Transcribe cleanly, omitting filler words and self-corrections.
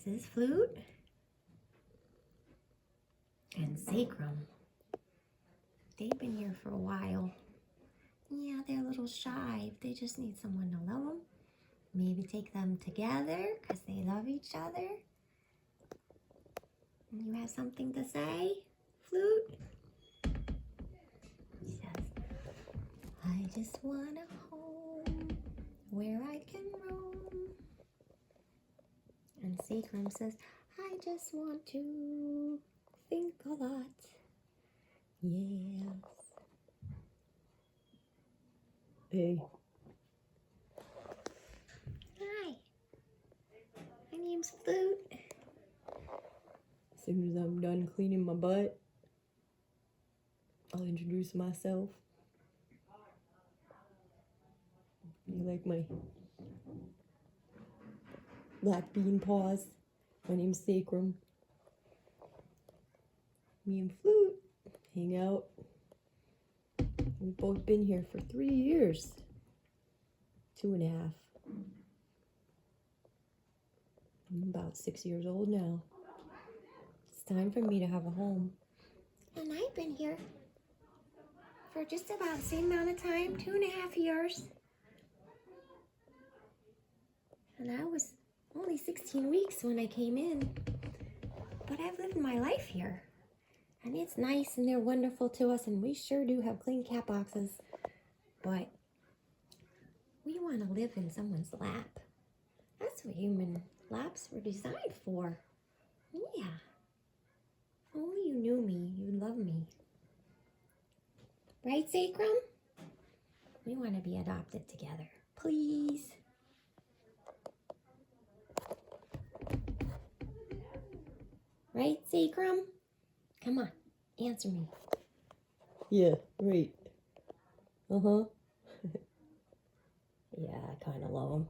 This is Flute and Sacrum. They've been here for a while. Yeah, they're a little shy. They just need someone to love them. Maybe take them together because they love each other. You have something to say, Flute? He says, I just want a home where I can roam. And Sacrum says, I just want to think a lot. Yes. Hey. Hi. My name's Flute. As soon as I'm done cleaning my butt, I'll introduce myself. You like my black bean paws? My name's Sacrum. Me and Flute hang out. We've both been here for 3 years. 2.5. I'm about 6 years old now. It's time for me to have a home. And I've been here for just about the same amount of time, 2.5 years. And I was only 16 weeks when I came in. But I've lived my life here. And it's nice and they're wonderful to us and we sure do have clean cat boxes. But we want to live in someone's lap. That's what human laps were designed for. Yeah. If only you knew me, you'd love me. Right, Sacrum? We want to be adopted together. Please. Right, Sacrum? Come on, answer me. Yeah, right. Uh-huh. Yeah, I kind of love them.